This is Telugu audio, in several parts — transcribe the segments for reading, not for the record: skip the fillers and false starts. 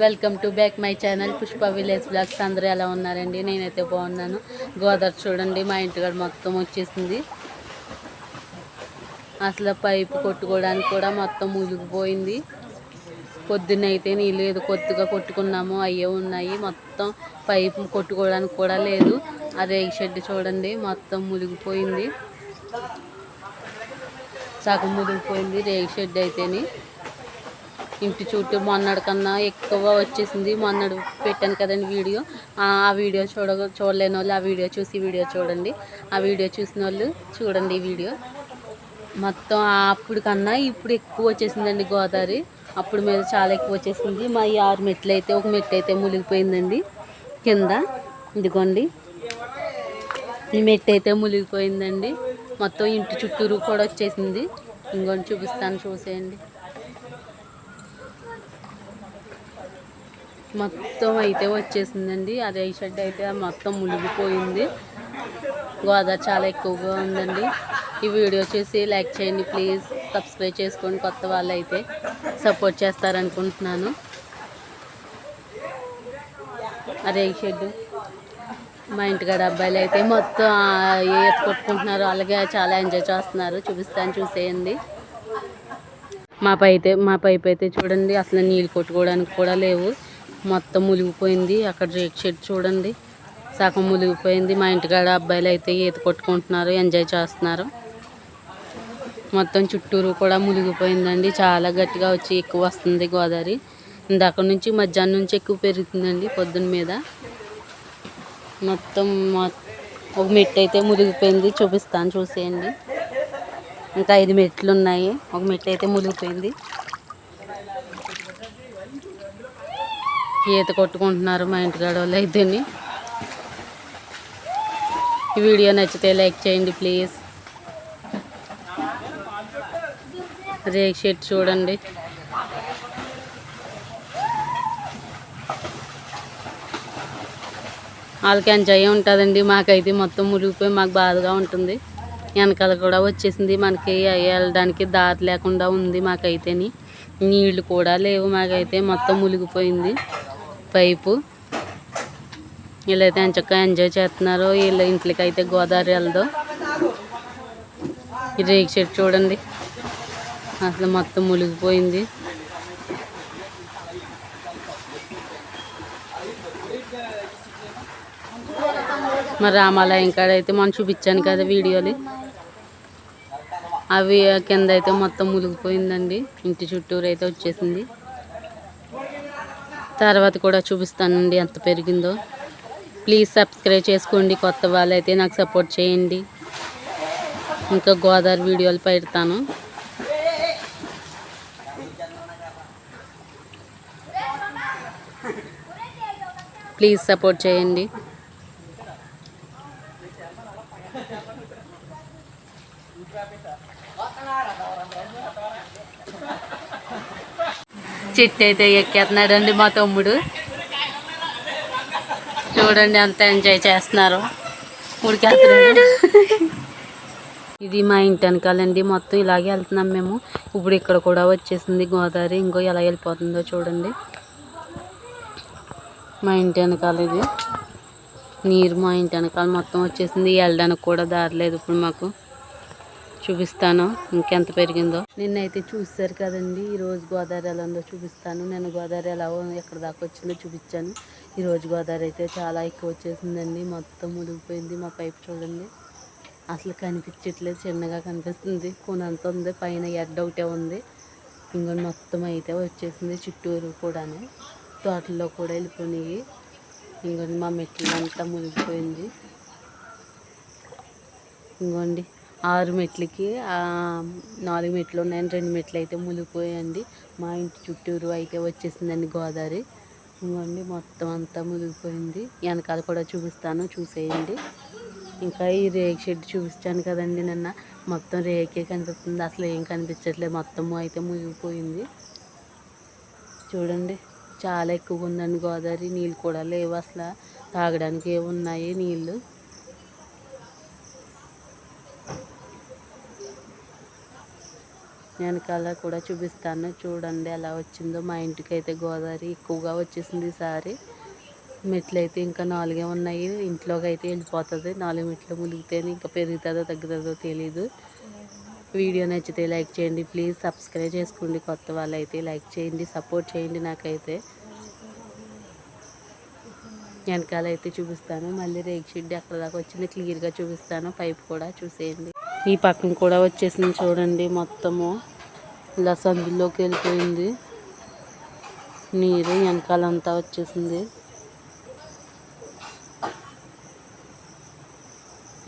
Welcome to back my channel Pushpa village vlogs. అందరూ ఎలా ఉన్నారండి? నేనైతే బాగున్నాను. గోదావరి చూడండి, మా ఇంటికాడ మొత్తం వచ్చేసింది. అసలు పైపు కొట్టుకోవడానికి కూడా మొత్తం మునిగిపోయింది. పొద్దున్నైతే నీళ్ళు ఏదో కొద్దిగా కొట్టుకున్నాము, అయ్యే ఉన్నాయి. మొత్తం పైపు కొట్టుకోవడానికి కూడా లేదు. ఆ రేగి షెడ్ చూడండి మొత్తం మునిగిపోయింది, సగం మునిగిపోయింది రేగి షెడ్ అయితేని. ఇంటి చుట్టూ మొన్నటి కన్నా ఎక్కువ వచ్చేసింది. మొన్నడు పెట్టాను కదండి వీడియో, ఆ వీడియో చూడలేని వాళ్ళు ఆ వీడియో చూసి వీడియో చూడండి. ఆ వీడియో చూసిన వాళ్ళు చూడండి ఈ వీడియో. మొత్తం అప్పుడు కన్నా ఇప్పుడు ఎక్కువ వచ్చేసిందండి గోదావరి. అప్పుడు మీద చాలా ఎక్కువ వచ్చేసింది. మా 6 మెట్లు అయితే ఒక మెట్టు అయితే మునిగిపోయిందండి కింద. ఇదిగోండి ఈ మెట్టు అయితే మునిగిపోయిందండి. మొత్తం ఇంటి చుట్టూరు కూడా వచ్చేసింది. ఇంకొని చూపిస్తాను, చూసేయండి. మొత్తం అయితే వచ్చేసిందండి. ఆ రేగి షెడ్ అయితే మొత్తం మునిగిపోయింది. గోదావరి చాలా ఎక్కువగా ఉందండి. ఈ వీడియో చూసి లైక్ చేయండి ప్లీజ్. సబ్స్క్రైబ్ చేసుకోండి, కొత్త వాళ్ళు అయితే సపోర్ట్ చేస్తారనుకుంటున్నాను. ఆ రేగి షెడ్ మా ఇంటికాడ అబ్బాయిలు అయితే మొత్తం ఈత కొట్టుకుంటున్నారు. అలాగే చాలా ఎంజాయ్ చేస్తున్నారు. చూపిస్తాను, చూసేయండి. మా పైపు అయితే చూడండి అసలు నీళ్ళు కొట్టుకోవడానికి కూడా లేవు, మొత్తం మునిగిపోయింది. అక్కడ రేక్ షెడ్ చూడండి సగం మునిగిపోయింది. మా ఇంటికాడ అబ్బాయిలు అయితే ఈత కొట్టుకుంటున్నారు, ఎంజాయ్ చేస్తున్నారు. మొత్తం చుట్టూరు కూడా మునిగిపోయిందండి. చాలా గట్టిగా వచ్చి ఎక్కువ వస్తుంది గోదావరి. ఇందాక నుంచి మధ్యాహ్నం నుంచి ఎక్కువ పెరుగుతుందండి పొద్దున్న మీద. మొత్తం ఒక మెట్టు అయితే మునిగిపోయింది, చూపిస్తాను చూసేయండి. ఇంకా 5 మెట్లు ఉన్నాయి, ఒక మెట్టు అయితే మునిగిపోయింది. ఈత కొట్టుకుంటున్నారు మా ఇంటికాడ వాళ్ళు అయితేని. ఈ వీడియో నచ్చితే లైక్ చేయండి ప్లీజ్. రేక్ షెడ్ చూడండి వాళ్ళకి ఎంజాయ్ ఉంటుందండి. మాకైతే మొత్తం మునిగిపోయి మాకు బాధగా ఉంటుంది. వెనకాల కూడా వచ్చేసింది, మనకి వెళ్ళడానికి దారి లేకుండా ఉంది మాకైతేని. నీళ్లు కూడా లేవు మాకైతే, మొత్తం మునిగిపోయింది పైపు. వీళ్ళైతే ఎంచక్క ఎంజాయ్ చేస్తున్నారు. వీళ్ళ ఇంట్లోకి అయితే గోదావరి వెళ్దు. ఈ రేగి షెడ్ చూడండి అసలు మొత్తం మునిగిపోయింది. మరి రామాలయం కాడ అయితే మనం చూపించాను కదా వీడియోలు, అవి కింద అయితే మొత్తం మునిగిపోయిందండి. ఇంటి చుట్టూరు అయితే వచ్చేసింది. తర్వాత కూడా చూపిస్తానండి ఎంత పెరిగిందో. ప్లీజ్ సబ్స్క్రైబ్ చేసుకోండి, కొత్త వాళ్ళైతే నాకు సపోర్ట్ చేయండి. ఇంకా గోదావరి వీడియోలు పెడతాను. ప్లీజ్ సపోర్ట్ చేయండి. చెట్టు అయితే ఎక్కేస్తున్నాడండి మా తమ్ముడు. చూడండి ఎంత ఎంజాయ్ చేస్తున్నారు, ఉడికేస్తున్నాడు. ఇది మా ఇంటి వెనకాలండి. మొత్తం ఇలాగే వెళ్తున్నాం మేము. ఇప్పుడు ఇక్కడ కూడా వచ్చేసింది గోదావరి. ఇంకో ఎలా వెళ్ళిపోతుందో చూడండి. మా ఇంటి వెనకాల ఇది నీరు, మా ఇంటి వెనకాల మొత్తం వచ్చేసింది. వెళ్ళడానికి కూడా దారి లేదు ఇప్పుడు మాకు. చూపిస్తాను ఇంకెంత పెరిగిందో. నిన్నైతే చూసారు కదండి, ఈరోజు గోదావరి ఎలా ఉందో చూపిస్తాను. నేను గోదావరి ఎలా ఎక్కడ దాకా వచ్చిందో చూపించాను. ఈరోజు గోదావరి అయితే చాలా ఎక్కువ వచ్చేసిందండి. మొత్తం మునిగిపోయింది. మా పైపు చూడండి అసలు కనిపించట్లేదు, చిన్నగా కనిపిస్తుంది. కొనంత ఉంది, పైన ఎడ్డ ఒకటే ఉంది. ఇంకొన్ని మొత్తం అయితే వచ్చేసింది చుట్టూరు కూడాను. తోటల్లో కూడా వెళ్ళిపోయినాయి. ఇంకొన్ని మా మెట్లు అంతా మునిగిపోయింది. ఇంకోండి 6 మెట్లకి 4 మెట్లు ఉన్నాయని 2 మెట్లు అయితే మునిగిపోయాయండి. మా ఇంటి చుట్టూరు అయితే వచ్చేసిందండి గోదావరి. ఇంకోండి మొత్తం అంతా మునిగిపోయింది. వెనకాల కూడా చూపిస్తాను, చూసేయండి. ఇంకా ఈ రేగి షెడ్ చూపించాను కదండి నిన్న, మొత్తం రేకే కనిపిస్తుంది, అసలు ఏం కనిపించట్లేదు. మొత్తం అయితే మునిగిపోయింది. చూడండి చాలా ఎక్కువగా ఉందండి గోదావరి. నీళ్ళు కూడా లేవు అసలు, తాగడానికి ఏమున్నాయి నీళ్ళు. వెనకాల కూడా చూపిస్తాను చూడండి ఎలా వచ్చిందో. మా ఇంటికి అయితే గోదావరి ఎక్కువగా వచ్చేసింది ఈసారి. మెట్లు అయితే ఇంకా 4 ఉన్నాయి. ఇంట్లోకి అయితే వెళ్ళిపోతుంది. 4 మెట్లు మునిగితేనే ఇంకా పెరుగుతుందో తగ్గుతుందో తెలీదు. వీడియో నచ్చితే లైక్ చేయండి ప్లీజ్. సబ్స్క్రైబ్ చేసుకోండి. కొత్త వాళ్ళు అయితే లైక్ చేయండి, సపోర్ట్ చేయండి. నాకైతే వెనకాల అయితే చూపిస్తాను. మళ్ళీ రేక్ షెడ్ ఎక్కడ దాకా వచ్చింది క్లియర్గా చూపిస్తాను. పైప్ కూడా చూసేయండి. ఈ పక్కన కూడా వచ్చేసింది చూడండి. మొత్తము ఇలా సందులోకి వెళ్ళిపోయింది నీరు. వెనకాలంతా వచ్చేసింది.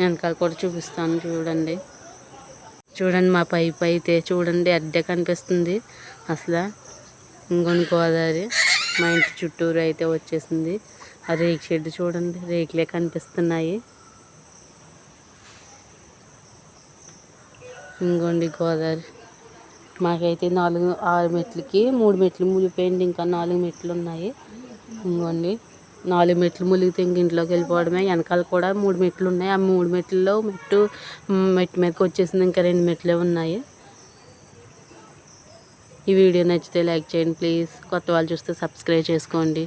వెనకాల కూడా చూపిస్తాను చూడండి. చూడండి మా పైప్ అయితే చూడండి అడ్డే కనిపిస్తుంది అసలు. ఇంకొని గోదావరి మా ఇంటి చుట్టూరు అయితే వచ్చేసింది. ఆ రేక్ షెడ్ చూడండి, రేకులే కనిపిస్తున్నాయి. ఇంకోండి గోదావరి. మాకైతే 6 మెట్లకి 3 మెట్లు మునిగిపోయింది. ఇంకా 4 మెట్లు ఉన్నాయి. ఇంకోండి 4 మెట్లు మునిగితే ఇంక ఇంట్లోకి వెళ్ళిపోవడమే. వెనకాల కూడా 3 మెట్లు ఉన్నాయి. ఆ 3 మెట్లలో మెట్టు మీదకి వచ్చేసింది. ఇంకా 2 మెట్లే ఉన్నాయి. ఈ వీడియో నచ్చితే లైక్ చేయండి ప్లీజ్. కొత్త వాళ్ళు చూస్తే సబ్స్క్రైబ్ చేసుకోండి.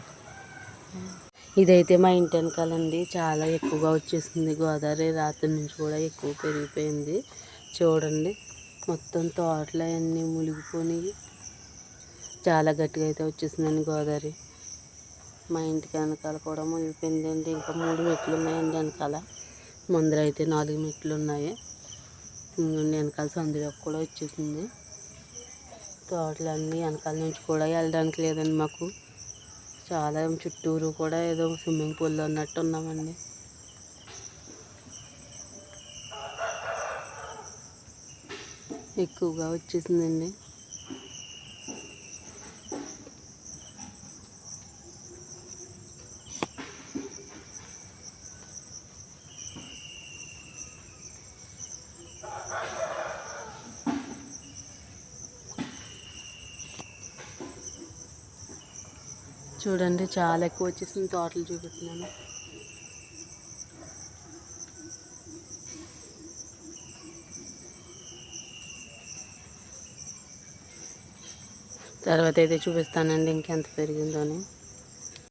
ఇదైతే మా ఇంటి వెనకాలండి. చాలా ఎక్కువగా వచ్చేసింది గోదావరి. రాత్రి నుంచి కూడా ఎక్కువ పెరిగిపోయింది చూడండి. మొత్తం తోటలు అన్నీ మునిగిపోయి చాలా గట్టిగా అయితే వచ్చేసిందండి గోదావరి. మా ఇంటికి వెనకాల కూడా మునిగిపోయిందండి. ఇంకా 3 మెట్లు ఉన్నాయండి వెనకాల. ముందర అయితే 4 మెట్లు ఉన్నాయి. వెనకాల సందులోకి కూడా వచ్చేసింది. తోటలన్నీ వెనకాల నుంచి కూడా వెళ్ళడానికి లేదండి మాకు. చాలా చుట్టూరు కూడా ఏదో స్విమ్మింగ్ పూల్లో ఉన్నట్టు ఉన్నామండి. ఎక్కువగా వచ్చేసిందండి. చూడండి చాలా ఎక్కువ వచ్చేసింది. తోటలు చూపిస్తున్నాను. తర్వాత అయితే చూపిస్తానండి ఇంకెంత పెరిగిందో అని.